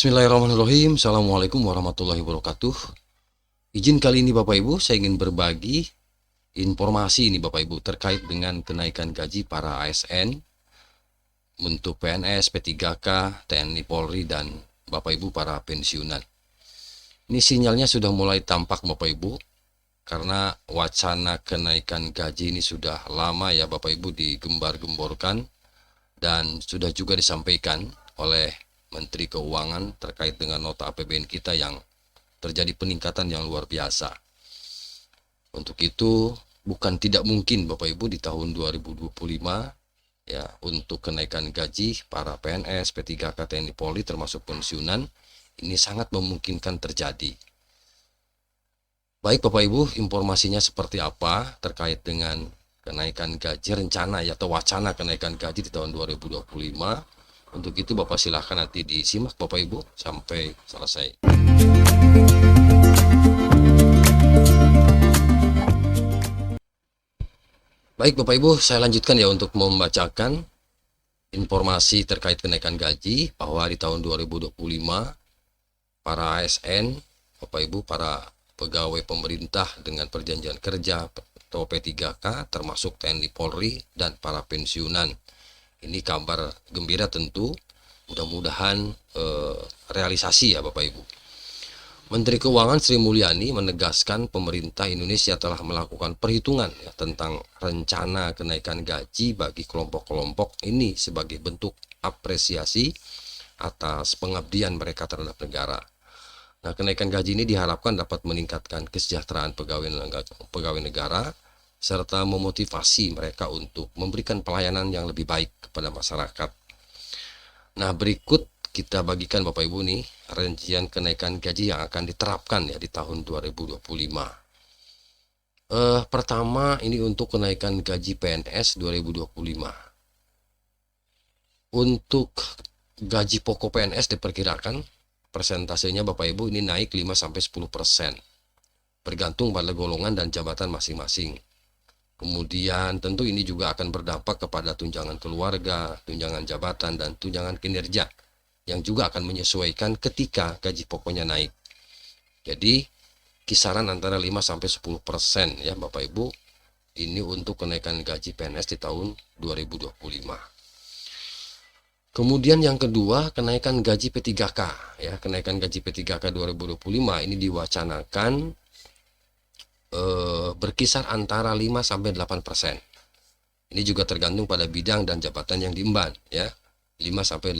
Bismillahirrahmanirrahim. Assalamualaikum warahmatullahi wabarakatuh. Izin kali ini Bapak Ibu, saya ingin berbagi informasi ini Bapak Ibu terkait dengan kenaikan gaji para ASN untuk PNS, P3K, TNI Polri, dan Bapak Ibu para pensiunan. Ini sinyalnya sudah mulai tampak Bapak Ibu, karena wacana kenaikan gaji ini sudah lama ya Bapak Ibu digembar-gemborkan dan sudah juga disampaikan oleh Menteri Keuangan terkait dengan nota APBN kita yang terjadi peningkatan yang luar biasa. Untuk itu bukan tidak mungkin Bapak Ibu di tahun 2025 ya untuk kenaikan gaji para PNS, P3K, TNI Polri termasuk pensiunan ini sangat memungkinkan terjadi. Baik Bapak Ibu, informasinya seperti apa terkait dengan kenaikan gaji rencana ya atau wacana kenaikan gaji di tahun 2025. Untuk itu Bapak silahkan nanti disimak Bapak Ibu sampai selesai. Baik Bapak Ibu, saya lanjutkan ya untuk membacakan informasi terkait kenaikan gaji bahwa di tahun 2025 para ASN, Bapak Ibu, para pegawai pemerintah dengan perjanjian kerja atau P3K termasuk TNI Polri dan para pensiunan. Ini kabar gembira tentu, mudah-mudahan realisasi ya Bapak Ibu. Menteri Keuangan Sri Mulyani menegaskan pemerintah Indonesia telah melakukan perhitungan ya, tentang rencana kenaikan gaji bagi kelompok-kelompok ini sebagai bentuk apresiasi atas pengabdian mereka terhadap negara. Nah, kenaikan gaji ini diharapkan dapat meningkatkan kesejahteraan pegawai negara serta memotivasi mereka untuk memberikan pelayanan yang lebih baik kepada masyarakat. Nah, berikut kita bagikan Bapak Ibu nih rincian kenaikan gaji yang akan diterapkan ya di tahun 2025. Pertama ini untuk kenaikan gaji PNS 2025. Untuk gaji pokok PNS diperkirakan persentasenya Bapak Ibu ini naik 5-10%. Bergantung pada golongan dan jabatan masing-masing. Kemudian tentu ini juga akan berdampak kepada tunjangan keluarga, tunjangan jabatan, dan tunjangan kinerja yang juga akan menyesuaikan ketika gaji pokoknya naik. Jadi kisaran antara 5-10% ya Bapak Ibu, ini untuk kenaikan gaji PNS di tahun 2025. Kemudian yang kedua, kenaikan gaji P3K ya, kenaikan gaji P3K 2025 ini diwacanakan berkisar antara 5-8%. Ini juga tergantung pada bidang dan jabatan yang diemban ya, 5-8%.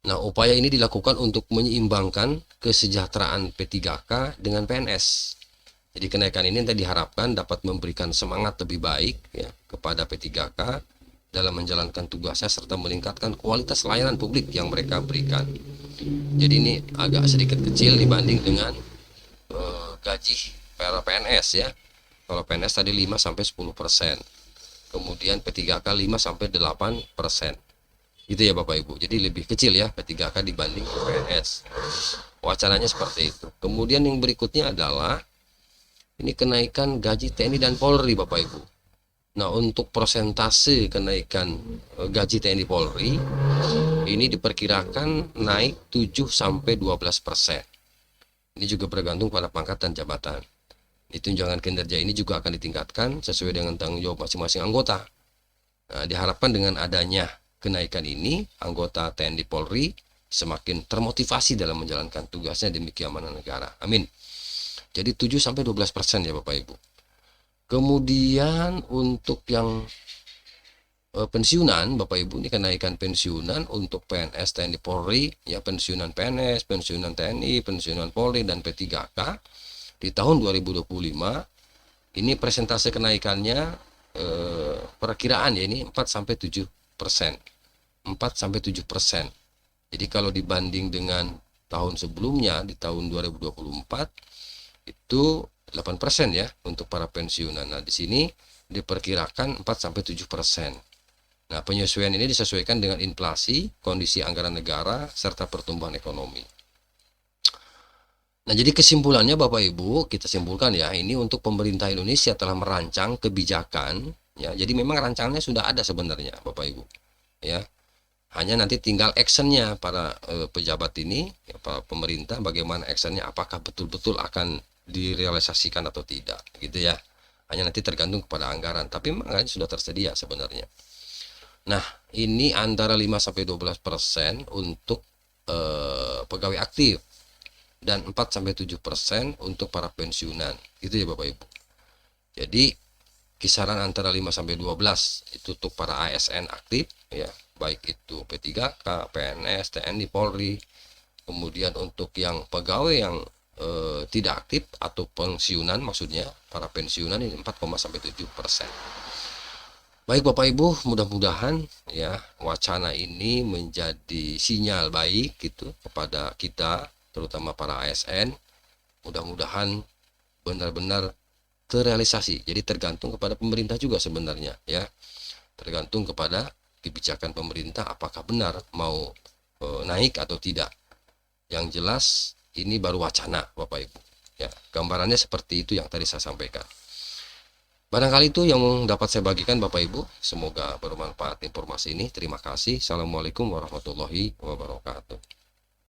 Nah, upaya ini dilakukan untuk menyeimbangkan kesejahteraan P3K dengan PNS. Jadi kenaikan ini nanti diharapkan dapat memberikan semangat lebih baik ya kepada P3K dalam menjalankan tugasnya serta meningkatkan kualitas layanan publik yang mereka berikan. Jadi ini agak sedikit kecil dibanding dengan gaji para PNS ya. Kalau PNS tadi 5-10%. Kemudian P3K 5-8%. Gitu ya Bapak Ibu. Jadi lebih kecil ya P3K dibanding PNS. Wacananya seperti itu. Kemudian yang berikutnya adalah ini kenaikan gaji TNI dan Polri Bapak Ibu. Nah, untuk persentase kenaikan gaji TNI Polri ini diperkirakan naik 7-12%. Ini juga bergantung pada pangkat dan jabatan. Di tunjangan kinerja ini juga akan ditingkatkan sesuai dengan tanggung jawab masing-masing anggota. Nah, diharapkan dengan adanya kenaikan ini, anggota TNI Polri semakin termotivasi dalam menjalankan tugasnya demi keamanan negara. Amin. Jadi 7-12% ya Bapak Ibu. Kemudian untuk yang pensiunan Bapak Ibu, ini kenaikan pensiunan untuk PNS TNI Polri ya, pensiunan PNS, pensiunan TNI, pensiunan Polri dan P3K di tahun 2025 ini persentase kenaikannya perkiraan ya ini 4-7%. 4-7%. Jadi kalau dibanding dengan tahun sebelumnya di tahun 2024 itu 8% ya untuk para pensiunan. Nah, di sini diperkirakan 4-7%. Nah, penyesuaian ini disesuaikan dengan inflasi, kondisi anggaran negara, serta pertumbuhan ekonomi. Nah, jadi kesimpulannya Bapak Ibu, kita simpulkan ya, ini untuk pemerintah Indonesia telah merancang kebijakan ya. Jadi memang rancangannya sudah ada sebenarnya Bapak Ibu. Ya. Hanya nanti tinggal actionnya para pejabat ini, ya, para pemerintah, bagaimana actionnya, apakah betul-betul akan direalisasikan atau tidak, gitu ya. Hanya nanti tergantung kepada anggaran, tapi anggaran sudah tersedia sebenarnya. Nah, ini antara 5-12% untuk pegawai aktif dan 4-7% untuk para pensiunan. Gitu ya Bapak Ibu. Jadi kisaran antara 5-12 itu untuk para ASN aktif ya, baik itu P3K, PNS, TNI, Polri. Kemudian untuk yang pegawai yang tidak aktif atau pensiunan, maksudnya para pensiunan, ini 4,7%. Baik Bapak Ibu, mudah-mudahan ya wacana ini menjadi sinyal baik gitu kepada kita, terutama para ASN. Mudah-mudahan benar-benar terrealisasi. Jadi tergantung kepada pemerintah juga sebenarnya ya. Tergantung kepada kebijakan pemerintah apakah benar mau naik atau tidak. Yang jelas ini baru wacana Bapak Ibu. Ya, gambarannya seperti itu yang tadi saya sampaikan. Barangkali itu yang dapat saya bagikan Bapak Ibu. Semoga bermanfaat informasi ini. Terima kasih. Assalamualaikum warahmatullahi wabarakatuh.